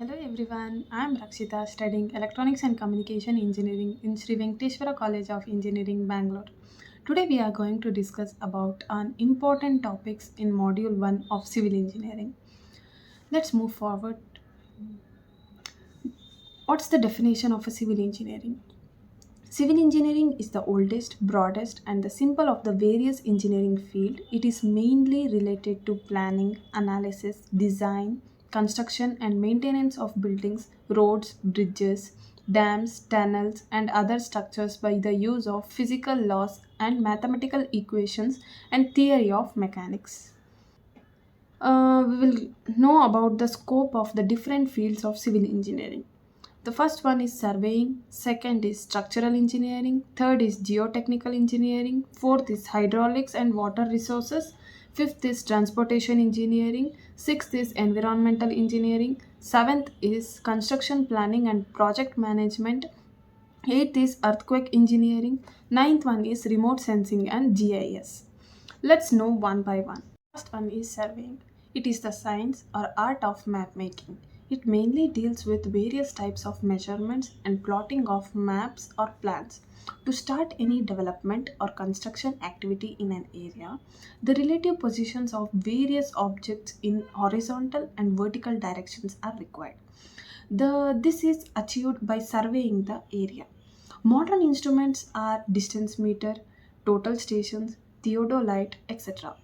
Hello everyone, I am Rakshita studying Electronics and Communication Engineering in Sri Venkateswara College of Engineering, Bangalore. Today we are going to discuss about an important topics in Module 1 of Civil Engineering. Let's move forward. What's the definition of a civil engineering? Civil engineering is the oldest, broadest, and the simple of the various engineering field. It is mainly related to planning, analysis, design, construction, and maintenance of buildings, roads, bridges, dams, tunnels, and other structures by the use of physical laws and mathematical equations and theory of mechanics. We will know about the scope of the different fields of civil engineering. The first one is surveying, second is structural engineering, third is geotechnical engineering, fourth is hydraulics and water resources, fifth is transportation engineering, sixth is environmental engineering, seventh is construction planning and project management, eighth is earthquake engineering, ninth one is remote sensing and GIS. Let's know one by one. First one is surveying. It is the science or art of map making. It mainly deals with various types of measurements and plotting of maps or plans. To start any development or construction activity in an area, the relative positions of various objects in horizontal and vertical directions are required. This is achieved by surveying the area. Modern instruments are distance meter, total stations, theodolite, etc.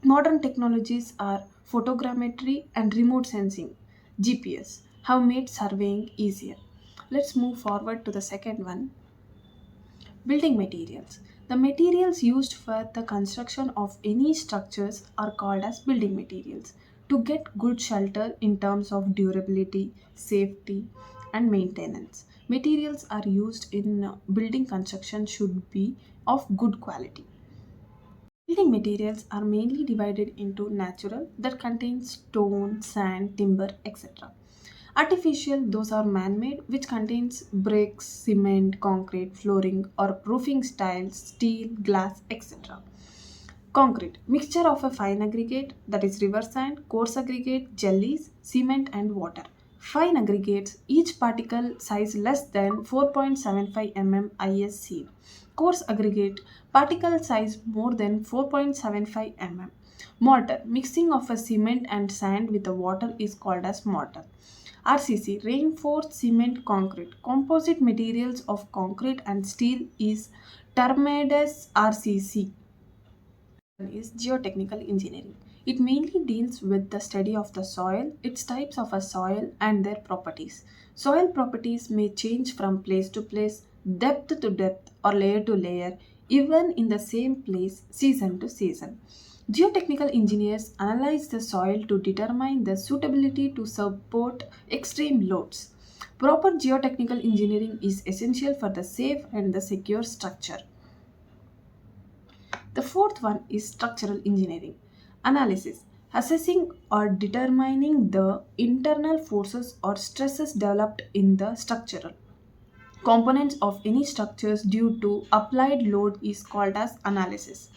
Modern technologies are photogrammetry and remote sensing, GPS, have made surveying easier. Let's move forward to the second one. Building materials. The materials used for the construction of any structures are called as building materials. To get good shelter in terms of durability, safety, and maintenance, materials are used in building construction should be of good quality. Building materials are mainly divided into natural that contains stone, sand, timber, etc. Artificial, those are man-made, which contains bricks, cement, concrete, flooring or roofing tiles, steel, glass, etc. Concrete, mixture of a fine aggregate that is river sand, coarse aggregate, jellies, cement and water. Fine aggregates, each particle size less than 4.75 mm ISC. Coarse aggregate, particle size more than 4.75 mm. Mortar, mixing of a cement and sand with the water is called as mortar. RCC, reinforced cement concrete. Composite materials of concrete and steel is termed as RCC. Is geotechnical engineering. It mainly deals with the study of the soil, its types of a soil, and their properties. Soil properties may change from place to place, depth to depth, or layer to layer, even in the same place, season to season. Geotechnical engineers analyze the soil to determine the suitability to support extreme loads. Proper geotechnical engineering is essential for the safe and the secure structure. The fourth one is structural engineering. Analysis, assessing or determining the internal forces or stresses developed in the structural components of any structures due to applied load is called as analysis.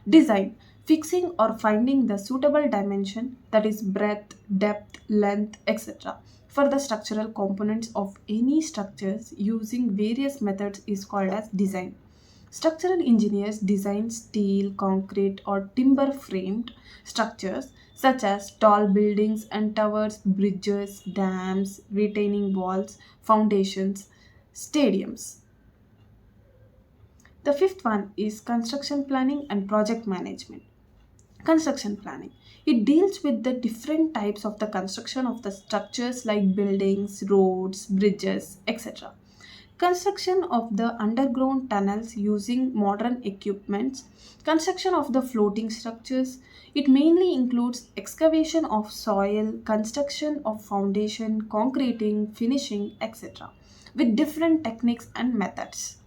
Design, fixing or finding the suitable dimension, that is breadth, depth, length, etc. for the structural components of any structures using various methods is called as design. Structural engineers design steel, concrete, or timber framed structures such as tall buildings and towers, bridges, dams, retaining walls, foundations, stadiums. The fifth one is construction planning and project management. Construction planning. It deals with the different types of the construction of the structures like buildings, roads, bridges, etc. Construction of the underground tunnels using modern equipments, construction of the floating structures. It mainly includes excavation of soil, construction of foundation, concreting, finishing, etc. with different techniques and methods.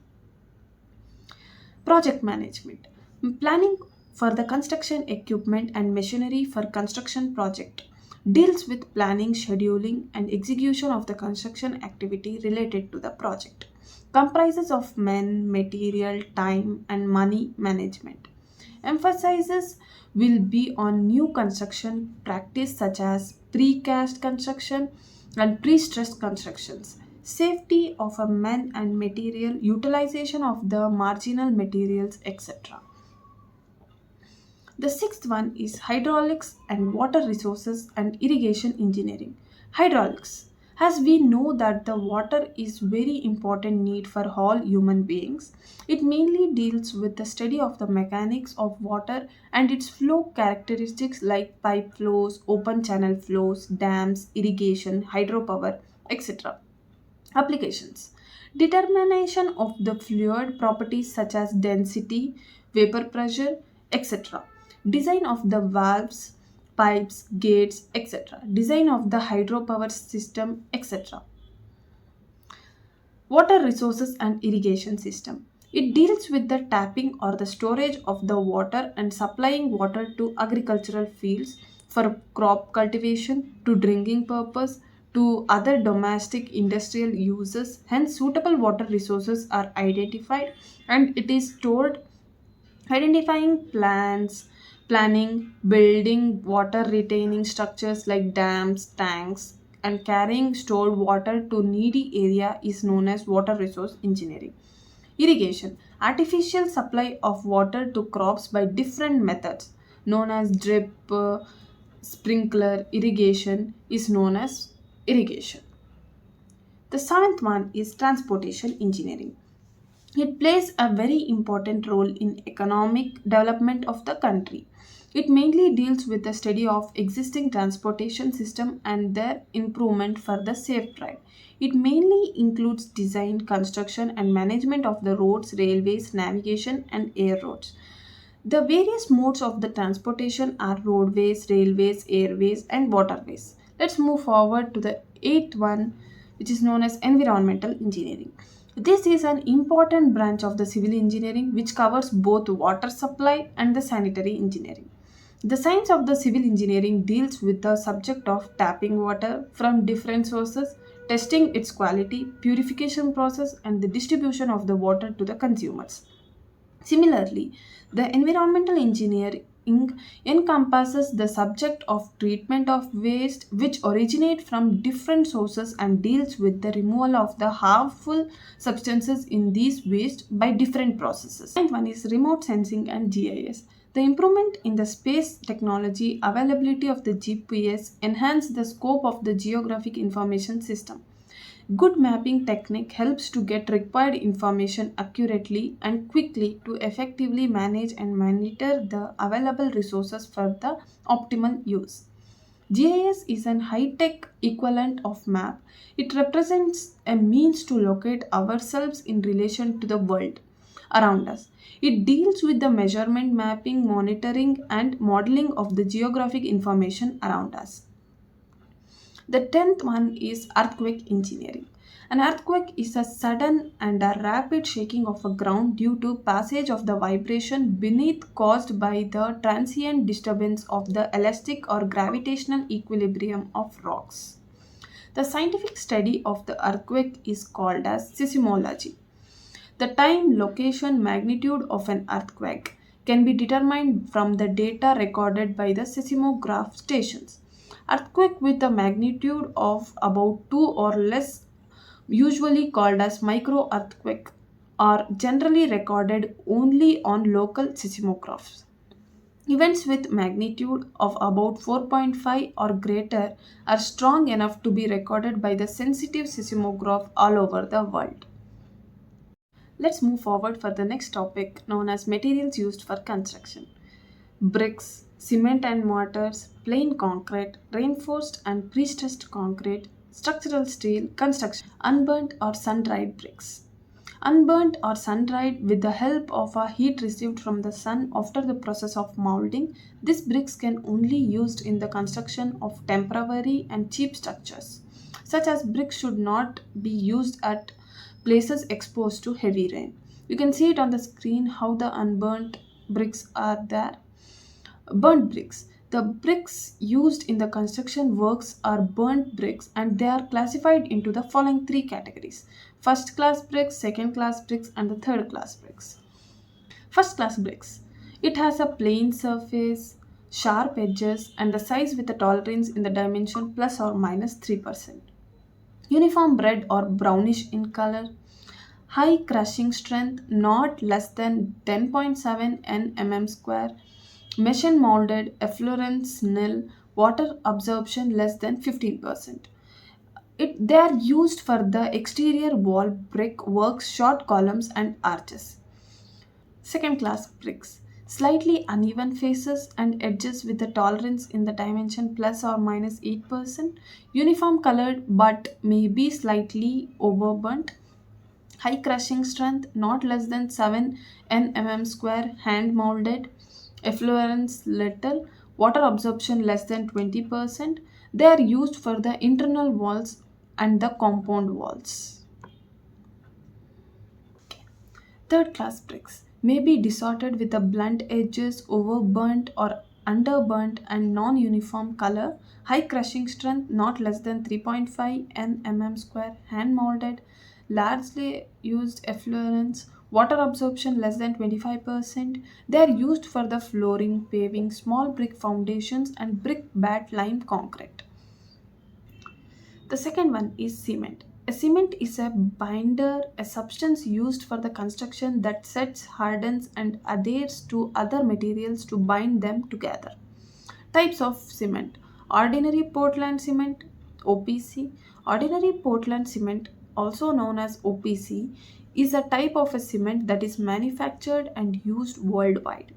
Project management. Planning for the construction equipment and machinery for construction project deals with planning, scheduling and execution of the construction activity related to the project. Comprises of men, material, time and money management. Emphasizes will be on new construction practice such as precast construction, and pre-stressed constructions, safety of a men and material, utilization of the marginal materials, etc. The sixth one is hydraulics and water resources and irrigation engineering. Hydraulics. As we know that the water is very important need for all human beings, it mainly deals with the study of the mechanics of water and its flow characteristics like pipe flows, open channel flows, dams, irrigation, hydropower, etc. Applications. Determination of the fluid properties such as density, vapor pressure, etc. Design of the valves, pipes, gates, etc. Design of the hydropower system, etc. Water resources and irrigation system. It deals with the tapping or the storage of the water and supplying water to agricultural fields for crop cultivation, to drinking purpose, to other domestic industrial uses. Hence, suitable water resources are identified and it is stored. Identifying plants, planning, building water retaining structures like dams, tanks, and carrying stored water to needy area is known as water resource engineering. Irrigation, artificial supply of water to crops by different methods known as drip, sprinkler, irrigation is known as irrigation. The seventh one is transportation engineering. It plays a very important role in economic development of the country. It mainly deals with the study of existing transportation system and their improvement for the safe drive. It mainly includes design, construction and management of the roads, railways, navigation and air roads. The various modes of the transportation are roadways, railways, airways, and waterways. Let's move forward to the eighth one, which is known as environmental engineering. This is an important branch of the civil engineering which covers both water supply and the sanitary engineering. The science of the civil engineering deals with the subject of tapping water from different sources, testing its quality, purification process, and the distribution of the water to the consumers. Similarly, the environmental engineering encompasses the subject of treatment of waste which originate from different sources and deals with the removal of the harmful substances in these waste by different processes. And one is remote sensing and GIS. The improvement in the space technology availability of the GPS enhance the scope of the geographic information system. Good mapping technique helps to get required information accurately and quickly to effectively manage and monitor the available resources for the optimal use. GIS is an high-tech equivalent of map. It represents a means to locate ourselves in relation to the world around us. It deals with the measurement, mapping, monitoring, and modeling of the geographic information around us. The tenth one is earthquake engineering. An earthquake is a sudden and a rapid shaking of a ground due to passage of the vibration beneath caused by the transient disturbance of the elastic or gravitational equilibrium of rocks. The scientific study of the earthquake is called as seismology. The time, location, magnitude of an earthquake can be determined from the data recorded by the seismograph stations. Earthquake with a magnitude of about 2 or less, usually called as micro earthquake, are generally recorded only on local seismographs. Events with magnitude of about 4.5 or greater are strong enough to be recorded by the sensitive seismograph all over the world. Let's move forward for the next topic known as materials used for construction. Bricks, cement and mortars, plain concrete, reinforced and pre-stressed concrete, structural steel, construction, unburnt or sun-dried bricks. Unburnt or sun-dried with the help of a heat received from the sun after the process of molding, these bricks can only used in the construction of temporary and cheap structures. Such as bricks should not be used at places exposed to heavy rain. You can see it on the screen how the unburnt bricks are there. Burnt bricks. The bricks used in the construction works are burnt bricks and they are classified into the following three categories: first class bricks, second class bricks, and the third class bricks. First class bricks. It has a plain surface, sharp edges, and the size with a tolerance in the dimension plus or minus 3%. uniform red or brownish in color, high crushing strength not less than 10.7 nmm square, machine molded, effluence nil, water absorption less than 15%. They are used for the exterior wall brick works, short columns, and arches. Second class bricks. Slightly uneven faces and edges with a tolerance in the dimension plus or minus 8%. Uniform colored but may be slightly overburnt. High crushing strength not less than 7 nmm square, hand molded. Effluence little. Water absorption less than 20%. They are used for the internal walls and the compound walls. Third class bricks may be distorted with the blunt edges, overburnt or underburnt and non-uniform color, high crushing strength not less than 3.5 nmm square, hand molded, largely used effluents, water absorption less than 25%. They are used for the flooring, paving, small brick foundations and brick bat lime concrete. The second one is cement. A cement is a binder, a substance used for the construction that sets, hardens, and adheres to other materials to bind them together. Types of cement: ordinary Portland cement, OPC. Ordinary Portland cement, also known as OPC, is a type of a cement that is manufactured and used worldwide.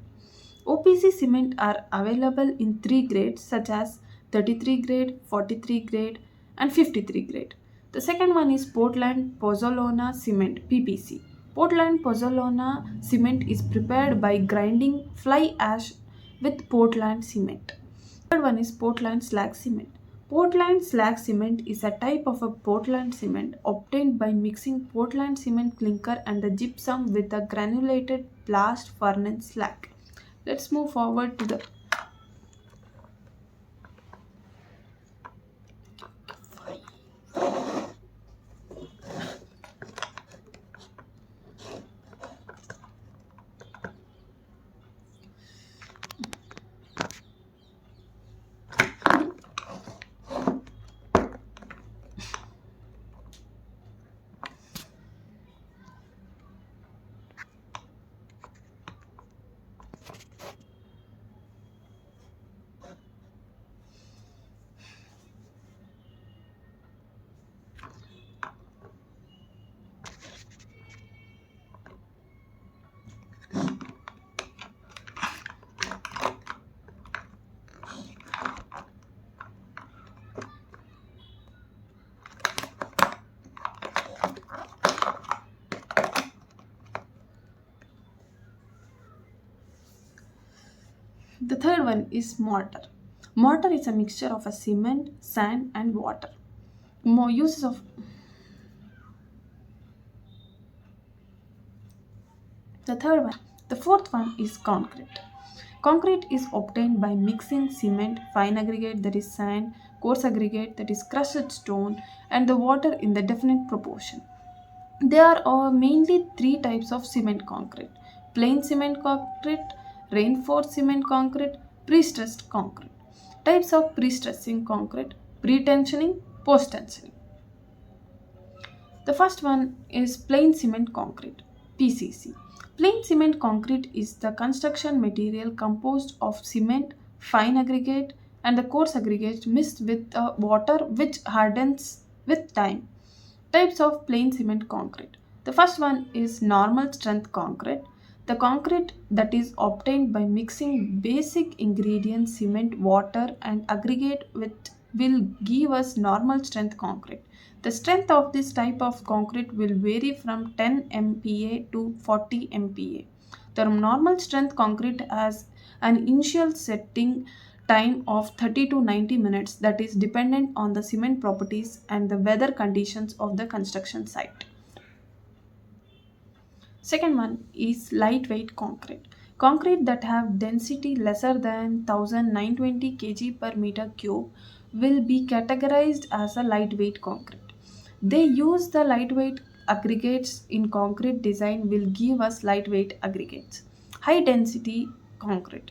OPC cement are available in three grades such as 33 grade, 43 grade, and 53 grade. The second one is Portland Pozzolana cement PPC. Portland Pozzolana cement is prepared by grinding fly ash with Portland cement. Third one is Portland slag cement. Portland slag cement is a type of a Portland cement obtained by mixing Portland cement clinker and the gypsum with a granulated blast furnace slag. Let's move forward to the The third one is mortar. Mortar is a mixture of a cement, sand, and water. More uses of the third one. The fourth one is concrete. Concrete is obtained by mixing cement, fine aggregate that is sand, coarse aggregate that is crushed stone, and the water in the definite proportion. There are mainly three types of cement concrete: plain cement concrete, reinforced cement concrete, pre-stressed concrete. Types of pre-stressing concrete: pre-tensioning, post-tensioning. The first one is plain cement concrete, PCC. Plain cement concrete is the construction material composed of cement, fine aggregate, and the coarse aggregate mixed with water which hardens with time. Types of plain cement concrete. The first one is normal strength concrete. The concrete that is obtained by mixing basic ingredients cement, water, and aggregate with will give us normal strength concrete. The strength of this type of concrete will vary from 10 MPa to 40 MPa. The normal strength concrete has an initial setting time of 30 to 90 minutes that is dependent on the cement properties and the weather conditions of the construction site. Second one is lightweight concrete. Concrete that have density lesser than 1920 kg per meter cube will be categorized as a lightweight concrete. They use the lightweight aggregates in concrete design will give us lightweight aggregates. High density concrete.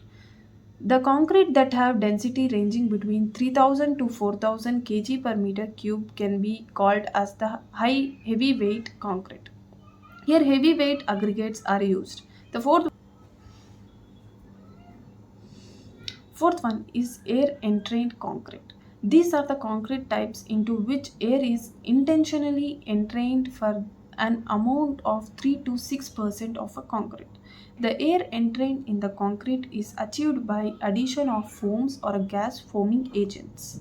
The concrete that have density ranging between 3000 to 4000 kg per meter cube can be called as the high heavyweight concrete. Here heavyweight aggregates are used. The fourth one is air entrained concrete. These are the concrete types into which air is intentionally entrained for an amount of 3 to 6% of a concrete. The air entrained in the concrete is achieved by addition of foams or gas forming agents.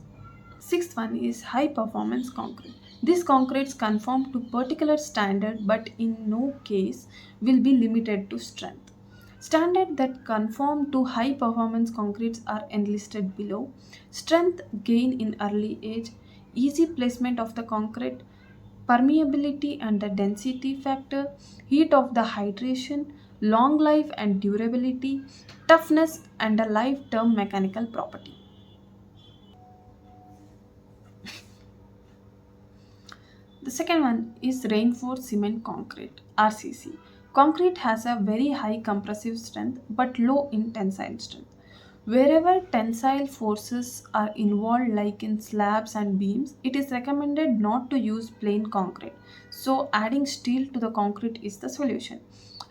Sixth one is high performance concrete. These concretes conform to particular standard but in no case will be limited to strength. Standards that conform to high performance concretes are enlisted below. Strength gain in early age, easy placement of the concrete, permeability and the density factor, heat of the hydration, long life and durability, toughness and a life term mechanical property. The second one is reinforced cement concrete RCC. Concrete has a very high compressive strength but low in tensile strength. Wherever tensile forces are involved, like in slabs and beams, it is recommended not to use plain concrete. So, adding steel to the concrete is the solution.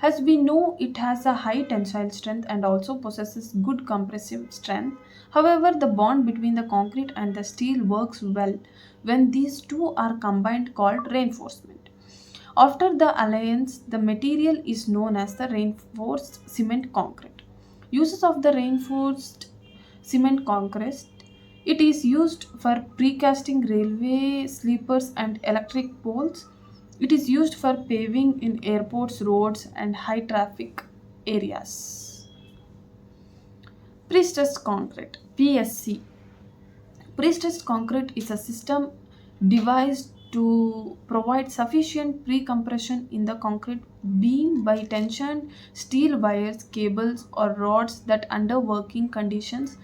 As we know, it has a high tensile strength and also possesses good compressive strength. However, the bond between the concrete and the steel works well when these two are combined, called reinforcement. After the alliance, the material is known as the reinforced cement concrete. Uses of the reinforced cement concrete. It is used for precasting railway sleepers and electric poles. It is used for paving in airports, roads, and high traffic areas. Pre-stressed concrete (PSC). Pre-stressed concrete is a system devised to provide sufficient pre-compression in the concrete beam by tensioned steel wires, cables, or rods that under working conditions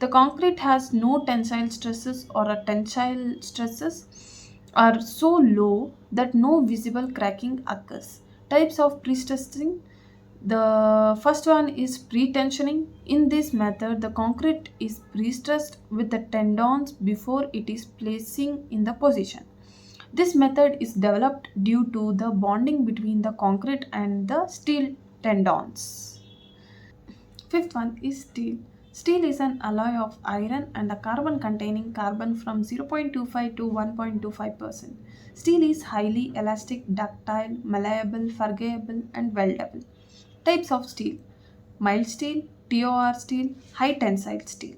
the concrete has no tensile stresses or a tensile stresses are so low that no visible cracking occurs. Types of pre-stressing. The first one is pre-tensioning. In this method, the concrete is pre-stressed with the tendons before it is placing in the position. This method is developed due to the bonding between the concrete and the steel tendons. Fifth one is steel. Steel is an alloy of iron and a carbon containing carbon from 0.25 to 1.25%. Steel is highly elastic, ductile, malleable, forgivable, and weldable. Types of steel: mild steel, TOR steel, high tensile steel.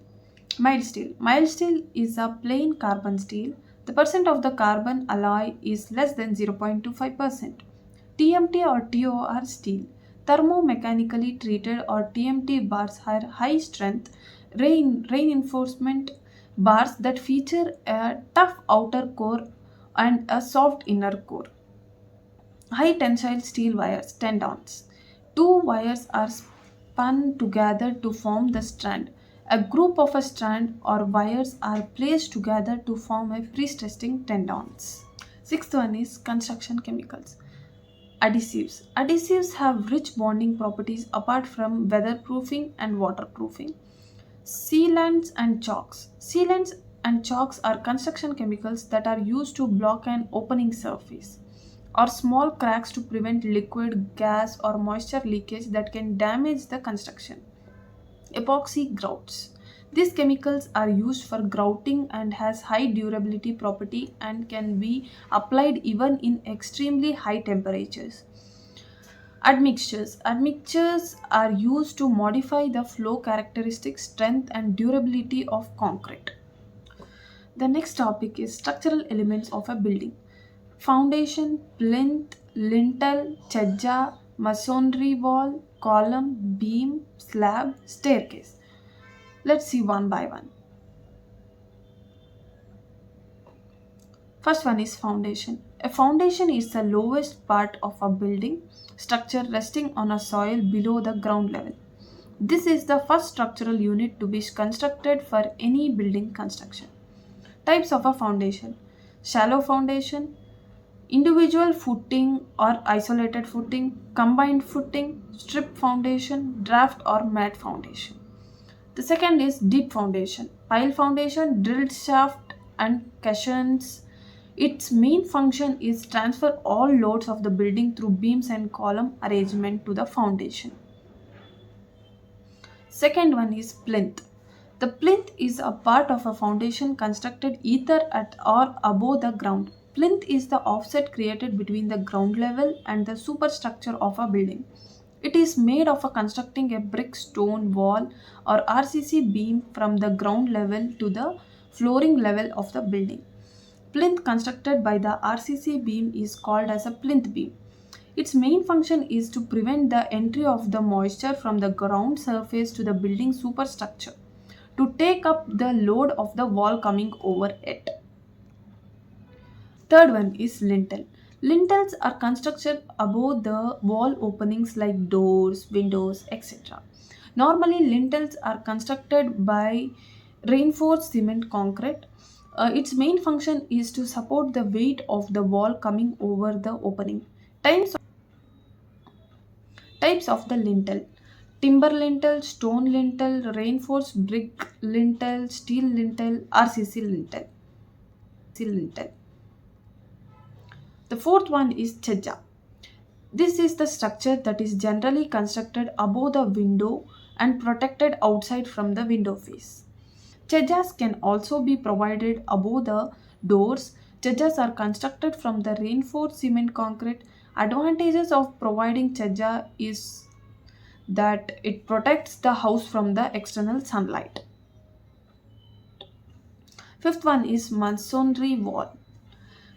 Mild steel. Mild steel is a plain carbon steel. The percent of the carbon alloy is less than 0.25%. TMT or TOR steel. Thermomechanically treated or TMT bars are high strength reinforcement bars that feature a tough outer core and a soft inner core. High tensile steel wires, tendons. Two wires are spun together to form the strand. A group of a strand or wires are placed together to form a pre-stressing tendons. Sixth one is construction chemicals. Adhesives. Adhesives have rich bonding properties apart from weatherproofing and waterproofing. Sealants and chalks. Sealants and chalks are construction chemicals that are used to block an opening surface or small cracks to prevent liquid, gas, or moisture leakage that can damage the construction. Epoxy grouts. These chemicals are used for grouting and has high durability property and can be applied even in extremely high temperatures. Admixtures. Admixtures are used to modify the flow characteristics, strength, and durability of concrete. The next topic is structural elements of a building: foundation, plinth, lintel, chajja, masonry wall, column, beam, slab, staircase. Let's see one by one. First one is foundation. A foundation is the lowest part of a building structure resting on a soil below the ground level. This is the first structural unit to be constructed for any building construction. Types of a foundation: shallow foundation, individual footing or isolated footing, combined footing, strip foundation, draft or mat foundation. The second is deep foundation. Pile foundation, drilled shaft and caissons. Its main function is transfer all loads of the building through beams and column arrangement to the foundation. Second one is plinth. The plinth is a part of a foundation constructed either at or above the ground. Plinth is the offset created between the ground level and the superstructure of a building. It is made of a constructing a brick stone wall or RCC beam from the ground level to the flooring level of the building. Plinth constructed by the RCC beam is called as a plinth beam. Its main function is to prevent the entry of the moisture from the ground surface to the building superstructure to take up the load of the wall coming over it. Third one is lintel. Lintels are constructed above the wall openings like doors, windows, etc. Normally, lintels are constructed by reinforced cement concrete. Its main function is to support the weight of the wall coming over the opening. Types of the lintel: timber lintel, stone lintel, reinforced brick lintel, steel lintel, RCC lintel. lintel. The fourth one is chajja. This is the structure that is generally constructed above the window and protected outside from the window face. Chajjas can also be provided above the doors. Chajjas are constructed from the reinforced cement concrete. Advantages of providing chajja is that it protects the house from the external sunlight. Fifth one is masonry wall.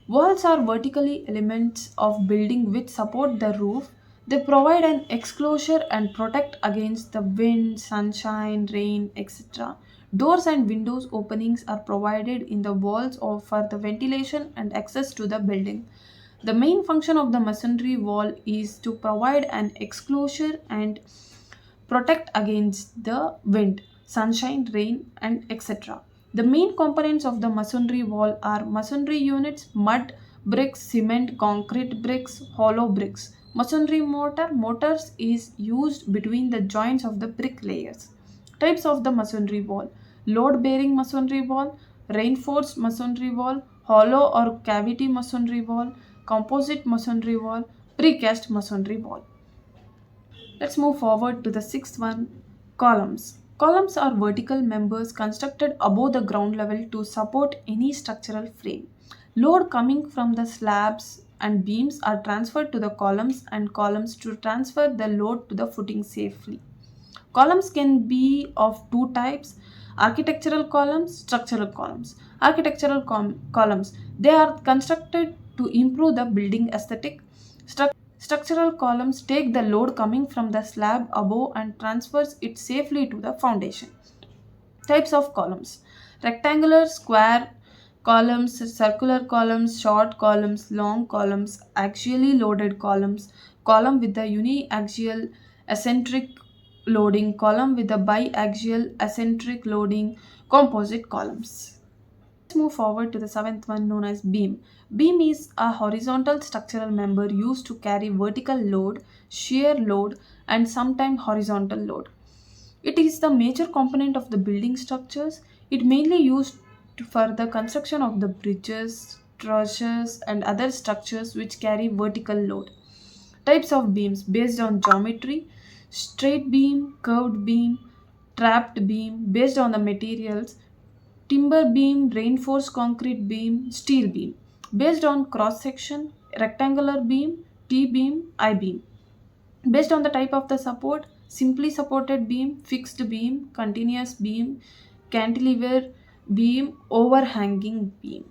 Walls are vertically elements of building which support the roof. They provide an exclosure and protect against the wind, sunshine, rain, etc. Doors and windows openings are provided in the walls for the ventilation and access to the building. The main function of the masonry wall is to provide an exclosure and protect against the wind, sunshine, rain, and etc. The main components of the masonry wall are masonry units, mud bricks, cement, concrete bricks, hollow bricks. Masonry mortars is used between the joints of the brick layers. Types of the masonry wall: load bearing masonry wall, reinforced masonry wall, hollow or cavity masonry wall, composite masonry wall, precast masonry wall. Let's move forward to the sixth one: columns. Columns are vertical members constructed above the ground level to support any structural frame. Load coming from the slabs and beams are transferred to the columns and columns to transfer the load to the footing safely. Columns can be of two types: architectural columns, structural columns. Columns, they are constructed to improve the building aesthetic. Structural columns take the load coming from the slab above and transfers it safely to the foundation. Types of columns: rectangular, square columns, circular columns, short columns, long columns, axially loaded columns, column with the uniaxial eccentric loading, column with the biaxial eccentric loading, composite columns. Let's move forward to the seventh one, known as beam. Beam is a horizontal structural member used to carry vertical load, shear load, and sometimes horizontal load. It is the major component of the building structures. It mainly used for the construction of the bridges, trusses, and other structures which carry vertical load. Types of beams based on geometry: straight beam, curved beam, trapped beam. Based on the materials: timber beam, reinforced concrete beam, steel beam. Based on cross section: rectangular beam, T beam, I beam. Based on the type of the support: simply supported beam, fixed beam, continuous beam, cantilever beam, overhanging beam.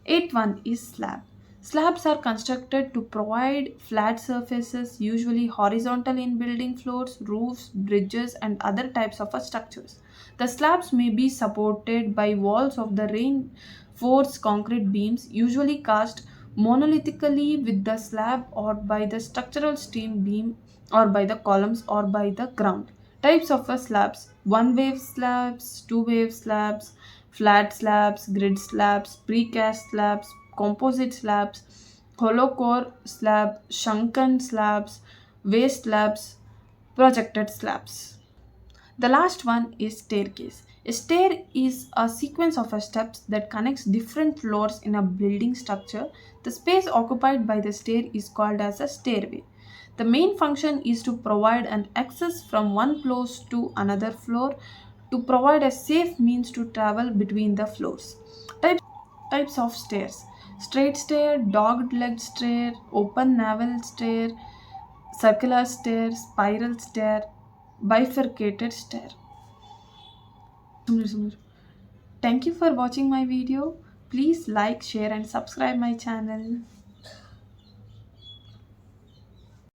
Eighth one is slab. Slabs are constructed to provide flat surfaces, usually horizontal, in building floors, roofs, bridges, and other types of structures. The slabs may be supported by walls of the reinforced concrete beams, usually cast monolithically with the slab, or by the structural steel beam, or by the columns, or by the ground. Types of slabs: one wave slabs, two wave slabs, flat slabs, grid slabs, precast slabs, composite slabs, hollow core slab, shrunken slabs, waste slabs, projected slabs. The last one is staircase. A stair is a sequence of steps that connects different floors in a building structure. The space occupied by the stair is called as a stairway. The main function is to provide an access from one floor to another floor to provide a safe means to travel between the floors. Types of stairs: straight stair, dog legged stair, open navel stair, circular stair, spiral stair, bifurcated stair. Thank you for watching my video. Please like, share, and subscribe my channel.